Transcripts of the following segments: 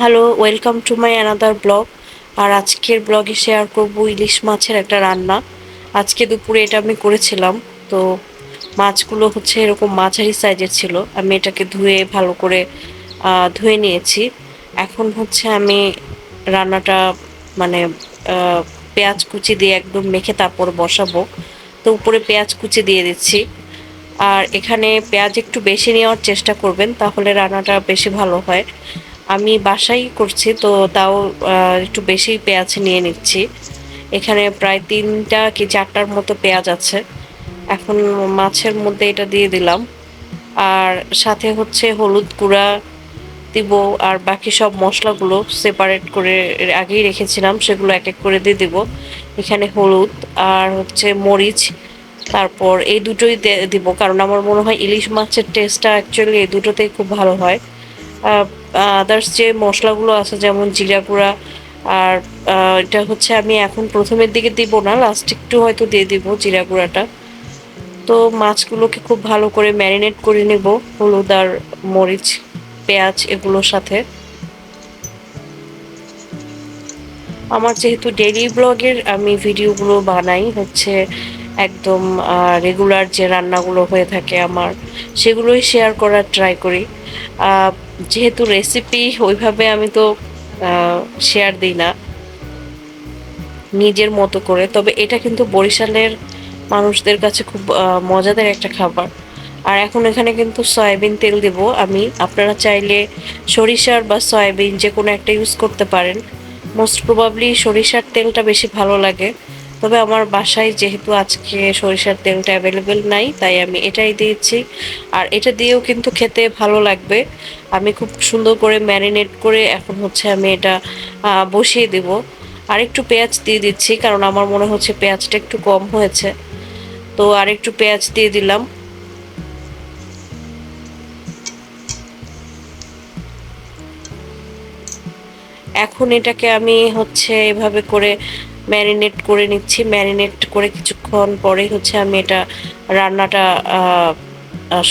Hello, welcome to my another blog. আর আজকের ব্লগে শেয়ার করব ইলিশ মাছের একটা রান্না। আজকে দুপুরে এটা আমি করেছিলাম। তো মাছগুলো হচ্ছে এরকম মাঝারি সাইজের ছিল। আমি এটাকে ধুয়ে ভালো করে ধুয়ে নিয়েছি। এখন হচ্ছে আমি রান্নাটা মানে আহ, পেঁয়াজ কুচি দিয়ে একদম মেখে তারপর বসাবো। তো উপরে পেঁয়াজ কুচি দিয়ে দিচ্ছি। আর এখানে পেঁয়াজ একটু বেশি নেওয়ার চেষ্টা করবেন, তাহলে রান্নাটা বেশি ভালো হয়। আমি বাসাই করছি, তো তাও একটু বেশি পেঁয়াজ নিয়ে নিচ্ছি। এখানে প্রায় 3টা কি 4টার মতো পেঁয়াজ আছে। এখন মাছের মধ্যে এটা দিয়ে দিলাম। আর সাথে হচ্ছে হলুদ গুঁড়া দিব। আর বাকি সব মশলাগুলো সেপারেট করে আগেই রেখেছিলাম, সেগুলো এক এক করে দিয়ে দিব। এখানে হলুদ আর হচ্ছে মরিচ, তারপর এই দুটোই দিব, কারণ আমার মনে হয় ইলিশ মাছের টেস্টটা অ্যাকচুয়ালি এই দুটোতেই খুব ভালো হয়। আদার্স যে মশলাগুলো আছে যেমন জিরা গুঁড়া আর এটা হচ্ছে আমি এখন প্রথমের দিকে দিব না, লাস্ট একটু হয়তো দিয়ে দিব জিরা গুঁড়াটা। তো মাছগুলোকে খুব ভালো করে ম্যারিনেট করে নেব হলুদ আর মরিচ পেঁয়াজ এগুলোর সাথে। আমার যেহেতু ডেইলি ব্লগের আমি ভিডিওগুলো বানাই হচ্ছে একদম রেগুলার যে রান্নাগুলো হয়ে থাকে আমার, সেগুলোই শেয়ার করার ট্রাই করি। যেহেতু রেসিপি ওইভাবে আমি তো শেয়ার দিই না নিজের মতো করে, তবে এটা কিন্তু বরিশালের মানুষদের কাছে খুব মজাদার একটা খাবার। আর এখন এখানে কিন্তু সয়াবিন তেল দেব আমি। আপনারা চাইলে সরিষার বা সয়াবিন যে কোনো একটা ইউজ করতে পারেন। মোস্ট প্রবাবলি সরিষার তেলটা বেশি ভালো লাগে, তবে আমার বাসায় যেহেতু আজকে সরিষার তেলটা অ্যাভেলেবেল নাই, তাই আমি এটাই দিয়েছি। আর এটা দিয়েও কিন্তু খেতে ভালো লাগবে। আমি খুব সুন্দর করে ম্যারিনেট করে এখন হচ্ছে আমি এটা বসিয়ে দেব। আর একটু পেঁয়াজ দিয়ে দিচ্ছি, কারণ আমার মনে হচ্ছে পেঁয়াজটা একটু কম হয়েছে। তো আর একটু পেঁয়াজ দিয়ে দিলাম। এখন এটাকে আমি হচ্ছে এভাবে করে ম্যারিনেট করে নিচ্ছি। ম্যারিনেট করে কিছুক্ষণ পরেই হচ্ছে আমি এটা রান্নাটা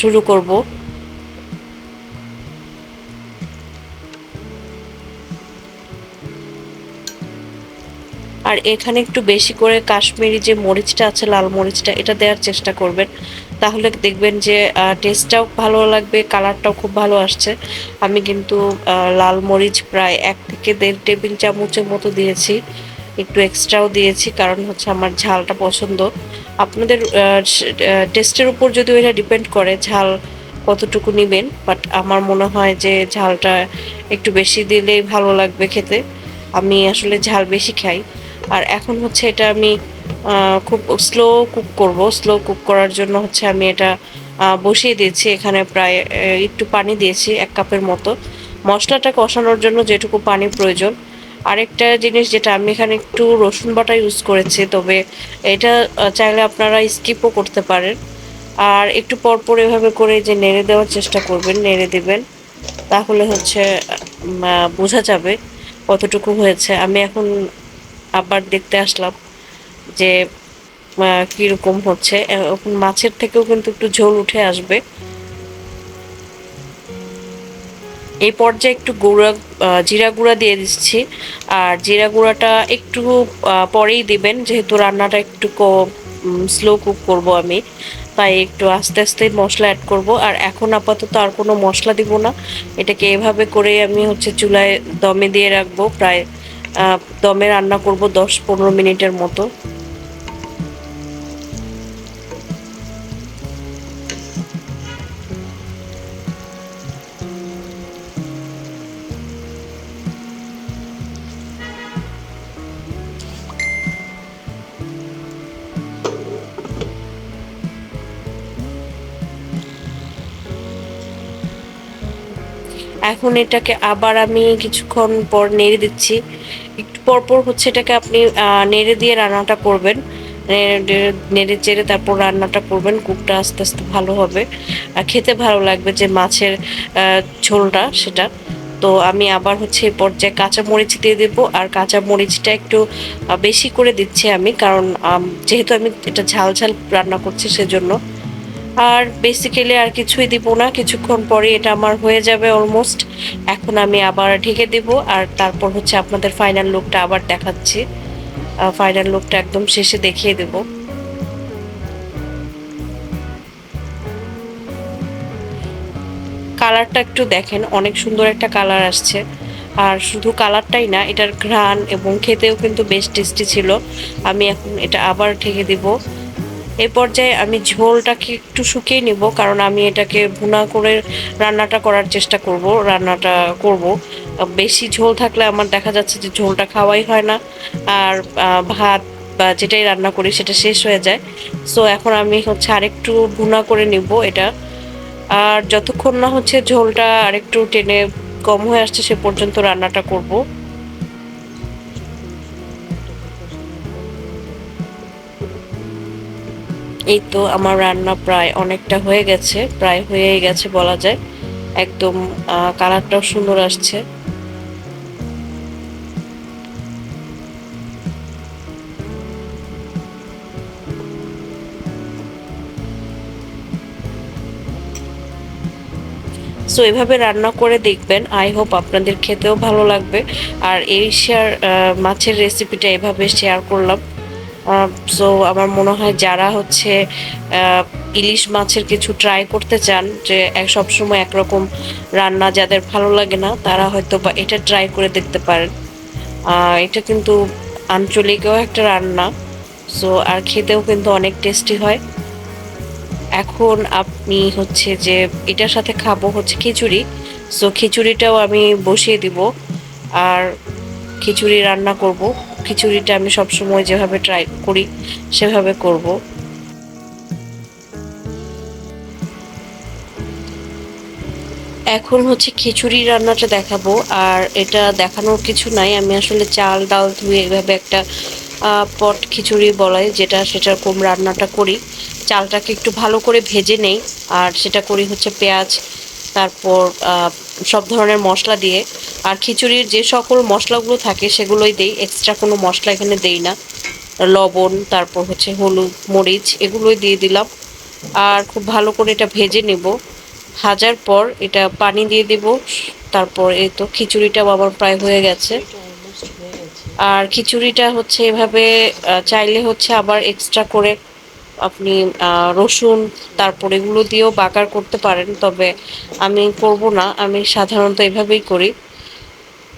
শুরু করব। আর এখানে একটু বেশি করে কাশ্মীরি যে মরিচটা আছে, লাল মরিচটা, এটা দেওয়ার চেষ্টা করবেন। তাহলে দেখবেন যে টেস্টটাও ভালো লাগবে, কালারটাও খুব ভালো আসছে। আমি কিন্তু লাল মরিচ প্রায় 1 থেকে 1.5 টেবিল চামচের মতো দিয়েছি। একটু এক্সট্রাও দিয়েছি, কারণ হচ্ছে আমার ঝালটা পছন্দ। আপনাদের টেস্টের উপর যদি ওইটা ডিপেন্ড করে ঝাল কতটুকু নেবেন, বাট আমার মনে হয় যে ঝালটা একটু বেশি দিলেই ভালো লাগবে খেতে। আমি আসলে ঝাল বেশি খাই। আর এখন হচ্ছে এটা আমি খুব স্লো কুক করব। স্লো কুক করার জন্য হচ্ছে আমি এটা বসিয়ে দিয়েছি। এখানে প্রায় একটু পানি দিয়েছি 1 কাপের মতো, মশলাটা কষানোর জন্য যেটুকু পানি প্রয়োজন। আরেকটা জিনিস যেটা আমি এখানে একটু রসুন বাটা ইউজ করেছি, তবে এটা চাইলে আপনারা স্কিপও করতে পারেন। আর একটু পর পর এভাবে করে যে নেড়ে দেওয়ার চেষ্টা করবেন, নেড়ে দিবেন, তাহলে হচ্ছে বোঝা যাবে কতটুকু হয়েছে। আমি এখন আবার দেখতে আসলাম যে কিরকম হচ্ছে। এখন মাছের থেকেও কিন্তু একটু ঝোল উঠে আসবে। এই পর্যায়ে একটু জিরা গুঁড়া দিয়ে দিচ্ছি। আর জিরা গুঁড়াটা একটু পরেই দিবেন, যেহেতু রান্নাটা একটু স্লো কুক করব আমি, তাই একটু আস্তে আস্তে মশলা অ্যাড করব। আর এখন আপাতত আর কোনো মশলা দিব না। এটাকে এভাবে করে আমি হচ্ছে চুলায় দমে দিয়ে রাখবো। প্রায় দমে রান্না করব 10-15 মিনিটের মতো। এখন এটাকে আবার আমি কিছুক্ষণ পর নেড়ে দিচ্ছি। একটু পর পর হচ্ছে এটাকে আপনি নেড়ে দিয়ে রান্নাটা করবেন। নেড়ে চেড়ে তারপর রান্নাটা করবেন, কুকটা আস্তে আস্তে ভালো হবে আর খেতে ভালো লাগবে যে মাছের ঝোলটা সেটা। তো আমি আবার হচ্ছে এই পর্যায়ে কাঁচা মরিচ দিয়ে দেবো। আর কাঁচা মরিচটা একটু বেশি করে দিচ্ছি আমি, কারণ যেহেতু আমি এটা ঝাল ঝাল রান্না করছি সেজন্য। আর বেসিক্যালি আর কিছুই দিব না, কিছুক্ষণ পরে এটা আমার হয়ে যাবে অলমোস্ট। এখন আমি আবার ঢেকে দেব, আর তারপর হচ্ছে আপনাদের ফাইনাল লুকটা আবার দেখাচ্ছি। ফাইনাল লুকটা একদম শেষে দেখিয়ে দেব। কালারটা একটু দেখেন, অনেক সুন্দর একটা কালার আসছে। আর শুধু কালারটাই না, এটার ঘ্রাণ এবং খেতেও কিন্তু বেশ টেস্টি ছিল। আমি এখন এটা আবার ঢেকে দিব। এই পর্যায়ে আমি ঝোলটাকে একটু শুকিয়ে নিব, কারণ আমি এটাকে ভুনা করে রান্নাটা করার চেষ্টা করব। বেশি ঝোল থাকলে আমার দেখা যাচ্ছে যে ঝোলটা খাওয়াই হয় না, আর ভাত বা যেটাই রান্না করি সেটা শেষ হয়ে যায়। সো এখন আমি হচ্ছে আরেকটু ভুনা করে নিব এটা। আর যতক্ষণ না হচ্ছে ঝোলটা আরেকটু টেনে কম হয়ে আসছে সে পর্যন্ত রান্নাটা করব। এই তো আমার রান্না প্রায় অনেকটা হয়ে গেছে, প্রায় হয়েই গেছে বলা যায়। একদম কালারটাও সুন্দর আসছে। সো এভাবে রান্না করে দেখবেন, আই হোপ আপনাদের খেতেও ভালো লাগবে। আর এই মাছের রেসিপিটা এভাবে শেয়ার করলাম। সো আমার মনে হয় যারা হচ্ছে ইলিশ মাছের কিছু ট্রাই করতে চান, যে সবসময় একরকম রান্না যাদের ভালো লাগে না, তারা হয়তো বা এটা ট্রাই করে দেখতে পারেন। এটা কিন্তু আঞ্চলিকও একটা রান্না। সো আর খেতেও কিন্তু অনেক টেস্টি হয়। এখন আপনি হচ্ছে যে এটার সাথে খাবো হচ্ছে খিচুড়ি। সো খিচুড়িটাও আমি বসিয়ে দিব, আর খিচুড়ি রান্না করব। খিচুড়িটা আমি সবসময় যেভাবে ট্রাই করি সেভাবে করব। এখন হচ্ছে খিচুড়ি রান্নাটা দেখাবো। আর এটা দেখানোর কিছু নাই, আমি আসলে চাল ডাল ধুয়ে এভাবে একটা পট খিচুড়ি বলাই যেটা, সেরকম রান্নাটা করি। চালটাকে একটু ভালো করে ভেজে নেই, আর সেটা করি হচ্ছে পেঁয়াজ, তারপর সব ধরনের মশলা দিয়ে। আর খিচুড়ির যে সকল মশলাগুলো থাকে সেগুলোই দেই, এক্সট্রা কোনো মশলা এখানে দেই না। লবণ, তারপর হচ্ছে হলুদ, মরিচ এগুলোই দিয়ে দিলাম। আর খুব ভালো করে এটা ভেজে নেব। ভাজার পর এটা পানি দিয়ে দিব। তারপর এই তো খিচুড়িটাও আমার প্রায় হয়ে গেছে। আর খিচুড়িটা হচ্ছে এভাবে চাইলে হচ্ছে আবার এক্সট্রা করে আপনি রসুন তারপর এগুলো দিয়েও বাগার করতে পারেন, তবে আমি করব না, আমি সাধারণত এভাবেই করি।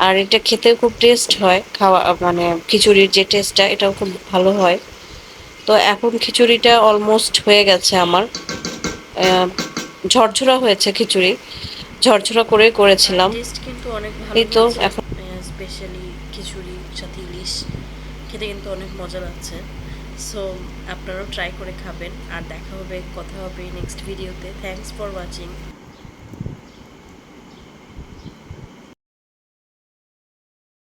আর এটা খেতেও খুব টেস্ট হয়, খাওয়া মানে খিচুড়ির যে টেস্টটা এটাও খুব ভালো হয়। তো এখন খিচুড়িটা অলমোস্ট হয়ে গেছে আমার। ঝরঝরা হয়েছে খিচুড়ি, ঝরঝরা করে করেছিলাম। টেস্ট কিন্তু অনেক এই ভালো তো হয়েছে, এখন স্পেশালি খিচুড়ির সাথে ইলিশ খেতে কিন্তু অনেক মজা লাগছে। সো আপনারাও ট্রাই করে খাবেন, আর দেখা হবে, কথা হবে নেক্সট ভিডিওতে। Thanks for watching.